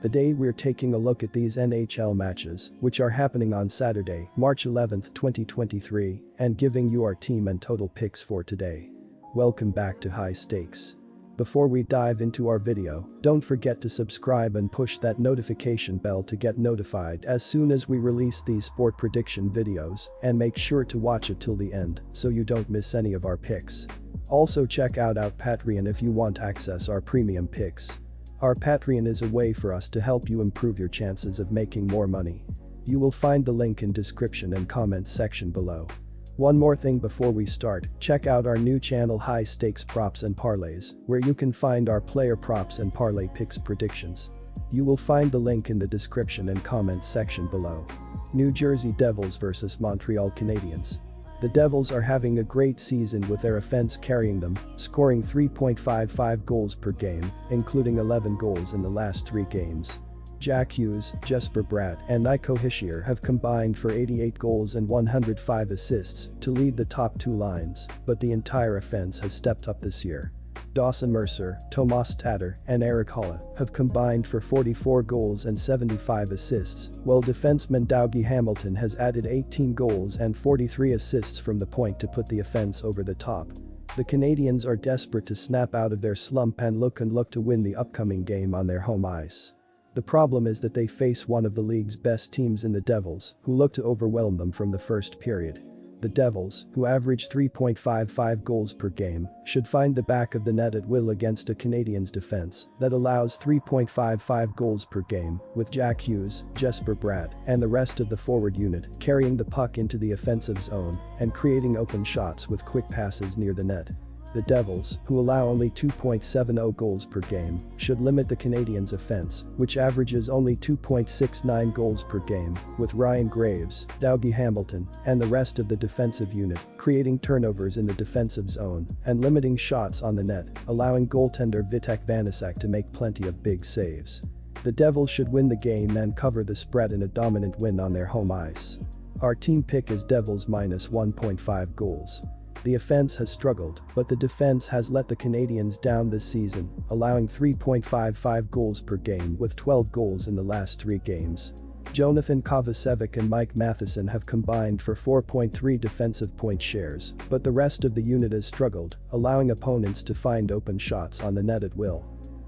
Today we're taking a look at these NHL matches, which are happening on Saturday, March 11, 2023, and giving you our team and total picks for today. Welcome back to High Stakes. Before we dive into our video, don't forget to subscribe and push that notification bell to get notified as soon as we release these sport prediction videos, and make sure to watch it till the end so you don't miss any of our picks. Also check out our Patreon if you want access our premium picks. Our Patreon is a way for us to help you improve your chances of making more money. You will find the link in description and comment section below. One more thing before we start, check out our new channel High Stakes Props and Parlays, where you can find our player props and parlay picks predictions. You will find the link in the description and comment section below. New Jersey Devils vs Montreal Canadiens. The Devils are having a great season with their offense carrying them, scoring 3.55 goals per game, including 11 goals in the last 3 games. Jack Hughes, Jesper Bratt and Nico Hischier have combined for 88 goals and 105 assists to lead the top 2 lines, but the entire offense has stepped up this year. Dawson Mercer, Tomas Tatar and Erik Haula have combined for 44 goals and 75 assists, while defenseman Dougie Hamilton has added 18 goals and 43 assists from the point to put the offense over the top. The Canadiens are desperate to snap out of their slump and look to win the upcoming game on their home ice. The problem is that they face one of the league's best teams in the Devils, who look to overwhelm them from the first period. The Devils, who average 3.55 goals per game, should find the back of the net at will against a Canadiens defense that allows 3.55 goals per game, with Jack Hughes, Jesper Bratt and the rest of the forward unit carrying the puck into the offensive zone and creating open shots with quick passes near the net. The Devils, who allow only 2.70 goals per game, should limit the Canadiens' offense, which averages only 2.69 goals per game, with Ryan Graves, Dougie Hamilton, and the rest of the defensive unit creating turnovers in the defensive zone and limiting shots on the net, allowing goaltender Vitek Vanecek to make plenty of big saves. The Devils should win the game and cover the spread in a dominant win on their home ice. Our team pick is Devils minus 1.5 goals. The offense has struggled, but the defense has let the Canadiens down this season, allowing 3.55 goals per game with 12 goals in the last 3 games. Jonathan Kovacevic and Mike Matheson have combined for 4.3 defensive point shares, but the rest of the unit has struggled, allowing opponents to find open shots on the net at will.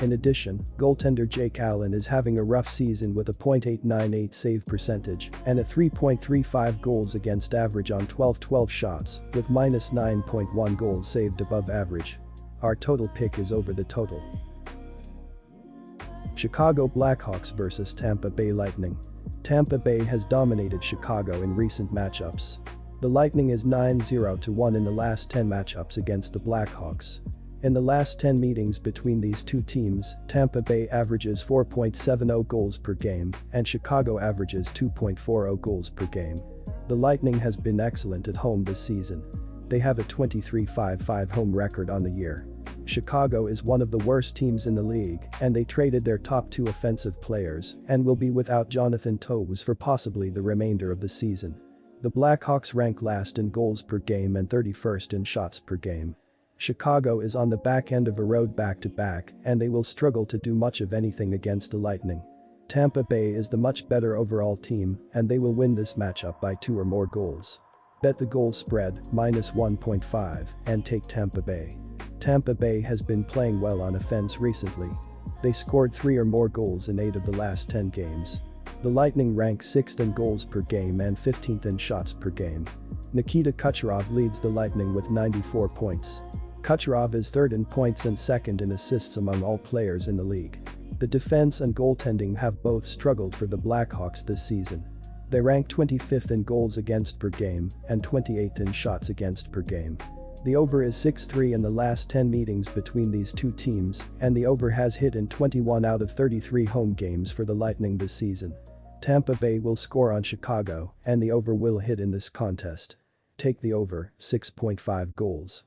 In addition, goaltender Jake Allen is having a rough season with a .898 save percentage and a 3.35 goals against average on 12 shots, with minus 9.1 goals saved above average. Our total pick is over the total. Chicago Blackhawks vs Tampa Bay Lightning. Tampa Bay has dominated Chicago in recent matchups. The Lightning is 9-0-1 in the last 10 matchups against the Blackhawks. In the last 10 meetings between these two teams, Tampa Bay averages 4.70 goals per game and Chicago averages 2.40 goals per game. The Lightning has been excellent at home this season. They have a 23-5-5 home record on the year. Chicago is one of the worst teams in the league and they traded their top 2 offensive players and will be without Jonathan Toews for possibly the remainder of the season. The Blackhawks rank last in goals per game and 31st in shots per game. Chicago is on the back end of a road back-to-back and they will struggle to do much of anything against the Lightning. Tampa Bay is the much better overall team and they will win this matchup by 2 or more goals. Bet the goal spread, minus 1.5, and take Tampa Bay. Tampa Bay has been playing well on offense recently. They scored 3 or more goals in 8 of the last 10 games. The Lightning rank 6th in goals per game and 15th in shots per game. Nikita Kucherov leads the Lightning with 94 points. Kucherov is 3rd in points and 2nd in assists among all players in the league. The defense and goaltending have both struggled for the Blackhawks this season. They rank 25th in goals against per game and 28th in shots against per game. The over is 6-3 in the last 10 meetings between these two teams and the over has hit in 21 out of 33 home games for the Lightning this season. Tampa Bay will score on Chicago and the over will hit in this contest. Take the over, 6.5 goals.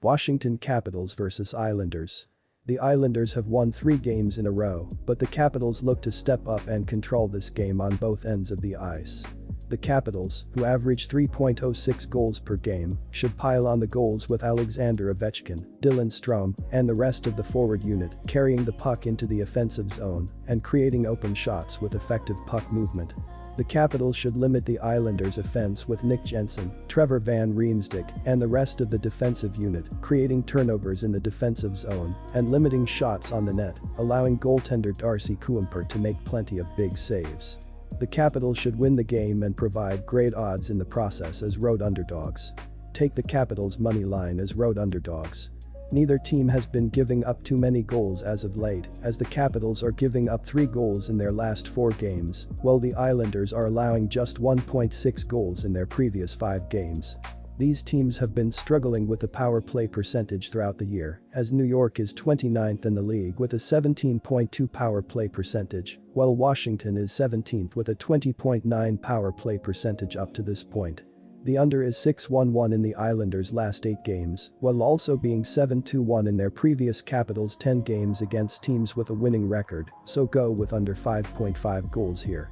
Washington Capitals vs Islanders. The Islanders have won 3 games in a row, but the Capitals look to step up and control this game on both ends of the ice. The Capitals, who average 3.06 goals per game, should pile on the goals with Alexander Ovechkin, Dylan Strome, and the rest of the forward unit carrying the puck into the offensive zone and creating open shots with effective puck movement. The Capitals should limit the Islanders' offense with Nick Jensen, Trevor Van Riemsdyk, and the rest of the defensive unit, creating turnovers in the defensive zone and limiting shots on the net, allowing goaltender Darcy Kuemper to make plenty of big saves. The Capitals should win the game and provide great odds in the process as road underdogs. Take the Capitals' money line as road underdogs. Neither team has been giving up too many goals as of late, as the Capitals are giving up 3 goals in their last 4 games, while the Islanders are allowing just 1.6 goals in their previous 5 games. These teams have been struggling with the power play percentage throughout the year, as New York is 29th in the league with a 17.2 power play percentage, while Washington is 17th with a 20.9 power play percentage up to this point. The under is 6-1-1 in the Islanders' last 8 games, while also being 7-2-1 in their previous Capitals' 10 games against teams with a winning record, so go with under 5.5 goals here.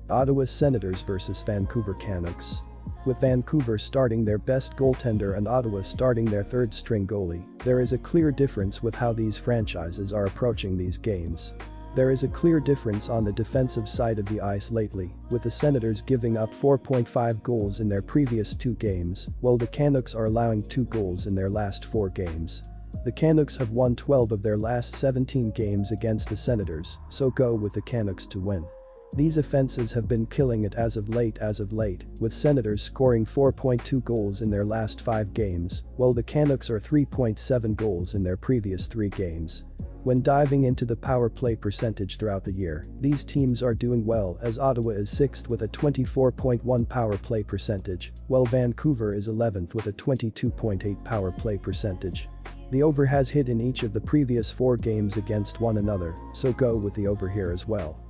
Ottawa Senators vs Vancouver Canucks. With Vancouver starting their best goaltender and Ottawa starting their third-string goalie, there is a clear difference with how these franchises are approaching these games. There is a clear difference on the defensive side of the ice lately, with the Senators giving up 4.5 goals in their previous 2 games, while the Canucks are allowing 2 goals in their last 4 games. The Canucks have won 12 of their last 17 games against the Senators, so go with the Canucks to win. These offenses have been killing it as of late, with Senators scoring 4.2 goals in their last 5 games, while the Canucks are 3.7 goals in their previous 3 games. When diving into the power play percentage throughout the year, these teams are doing well as Ottawa is 6th with a 24.1 power play percentage, while Vancouver is 11th with a 22.8 power play percentage. The over has hit in each of the previous 4 games against one another, so go with the over here as well.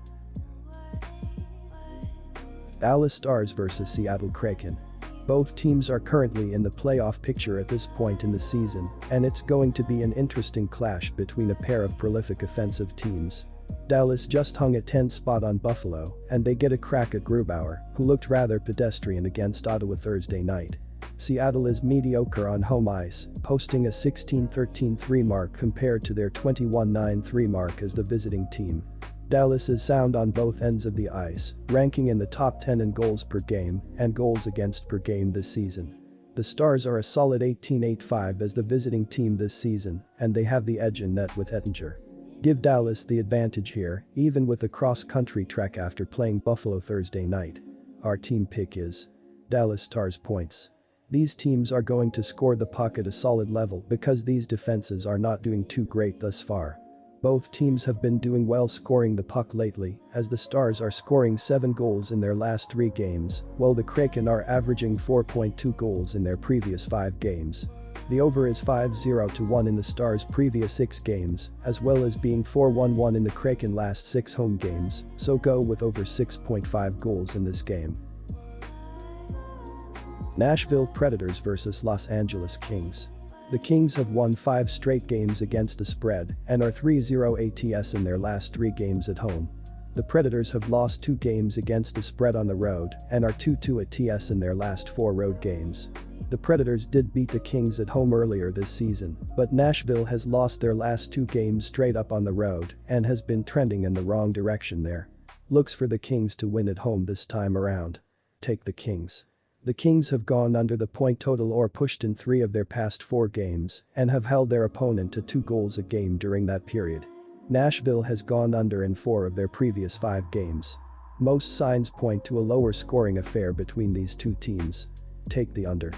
Dallas Stars vs Seattle Kraken. Both teams are currently in the playoff picture at this point in the season, and it's going to be an interesting clash between a pair of prolific offensive teams. Dallas just hung a 10th spot on Buffalo, and they get a crack at Grubauer, who looked rather pedestrian against Ottawa Thursday night. Seattle is mediocre on home ice, posting a 16-13-3 mark compared to their 21-9-3 mark as the visiting team. Dallas is sound on both ends of the ice, ranking in the top 10 in goals per game and goals against per game this season. The Stars are a solid 18-8-5 as the visiting team this season, and they have the edge in net with Ettinger. Give Dallas the advantage here, even with the cross-country trek after playing Buffalo Thursday night. Our team pick is Dallas Stars points. These teams are going to score the puck at a solid level because these defenses are not doing too great thus far. Both teams have been doing well scoring the puck lately, as the Stars are scoring 7 goals in their last 3 games, while the Kraken are averaging 4.2 goals in their previous 5 games. The over is 5-0-1 in the Stars' previous 6 games, as well as being 4-1-1 in the Kraken last 6 home games, so go with over 6.5 goals in this game. Nashville Predators vs Los Angeles Kings. The Kings have won 5 straight games against the spread and are 3-0 ATS in their last 3 games at home. The Predators have lost 2 games against the spread on the road and are 2-2 ATS in their last 4 road games. The Predators did beat the Kings at home earlier this season, but Nashville has lost their last 2 games straight up on the road and has been trending in the wrong direction there. Looks for the Kings to win at home this time around. Take the Kings. The Kings have gone under the point total or pushed in 3 of their past 4 games and have held their opponent to 2 goals a game during that period. Nashville has gone under in 4 of their previous 5 games. Most signs point to a lower scoring affair between these 2 teams. Take the under.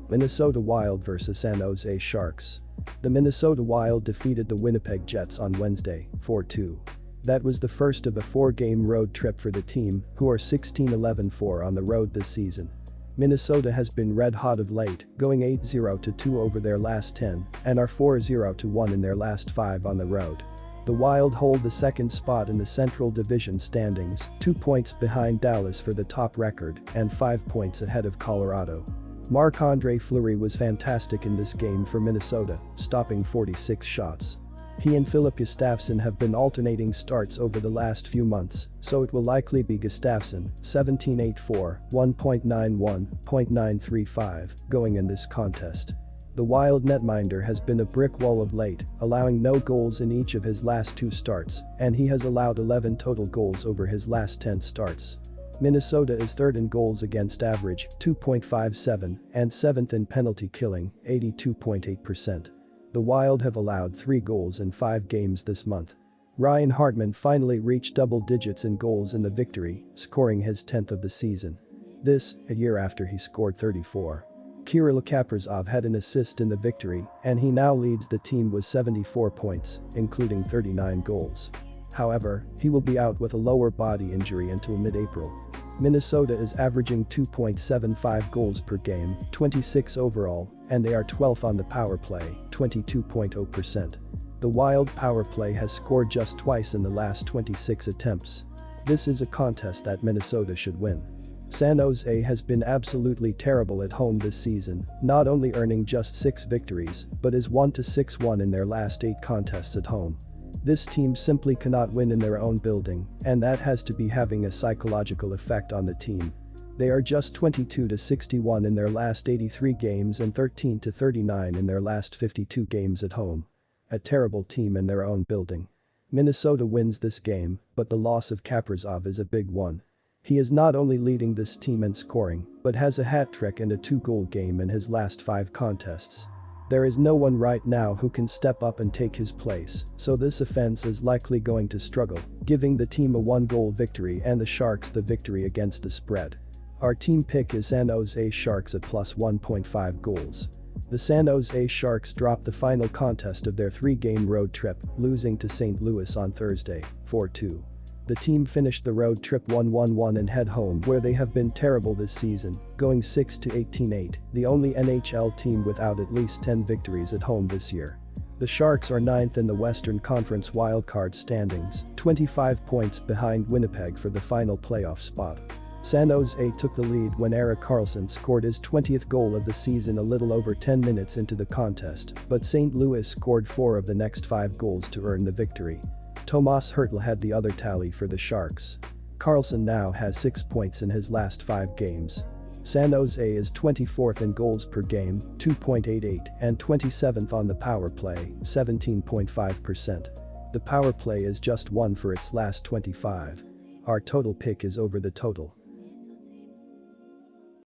Minnesota Wild vs San Jose Sharks. The Minnesota Wild defeated the Winnipeg Jets on Wednesday, 4-2. That was the first of a 4-game road trip for the team, who are 16-11-4 on the road this season. Minnesota has been red hot of late, going 8-0-2 over their last 10 and are 4-0-1 in their last 5 on the road. The Wild hold the 2nd spot in the Central Division standings, 2 points behind Dallas for the top record and 5 points ahead of Colorado. Marc-Andre Fleury was fantastic in this game for Minnesota, stopping 46 shots. He and Filip Gustafsson have been alternating starts over the last few months, so it will likely be Gustafsson, 17.84, 1.91, 0.935, going in this contest. The Wild netminder has been a brick wall of late, allowing no goals in each of his last 2 starts, and he has allowed 11 total goals over his last 10 starts. Minnesota is 3rd in goals against average, 2.57, and 7th in penalty killing, 82.8%. The Wild have allowed 3 goals in 5 games this month. Ryan Hartman finally reached double digits in goals in the victory, scoring his 10th of the season. This, a year after he scored 34. Kirill Kaprizov had an assist in the victory, and he now leads the team with 74 points, including 39 goals. However, he will be out with a lower body injury until mid-April. Minnesota is averaging 2.75 goals per game, 26 overall, and they are 12th on the power play, 22.0%. The Wild power play has scored just twice in the last 26 attempts. This is a contest that Minnesota should win. San Jose has been absolutely terrible at home this season, not only earning just 6 victories, but is 1-6-1 in their last 8 contests at home. This team simply cannot win in their own building, and that has to be having a psychological effect on the team. They are just 22-61 in their last 83 games and 13-39 in their last 52 games at home. A terrible team in their own building. Minnesota wins this game, but the loss of Kaprizov is a big one. He is not only leading this team in scoring, but has a hat trick and a 2-goal game in his last 5 contests. There is no one right now who can step up and take his place, so this offense is likely going to struggle, giving the team a 1-goal victory and the Sharks the victory against the spread. Our team pick is San Jose Sharks at plus 1.5 goals. The San Jose Sharks dropped the final contest of their 3-game road trip, losing to St. Louis on Thursday, 4-2. The team finished the road trip 1-1-1 and head home where they have been terrible this season, going 6-18-8, the only NHL team without at least 10 victories at home this year. The Sharks are 9th in the Western Conference wildcard standings, 25 points behind Winnipeg for the final playoff spot. San Jose took the lead when Erik Karlsson scored his 20th goal of the season a little over 10 minutes into the contest, but St. Louis scored 4 of the next 5 goals to earn the victory. Tomas Hertl had the other tally for the Sharks. Karlsson now has 6 points in his last 5 games. San Jose is 24th in goals per game, 2.88, and 27th on the power play, 17.5%. The power play is just 1 for its last 25. Our total pick is over the total.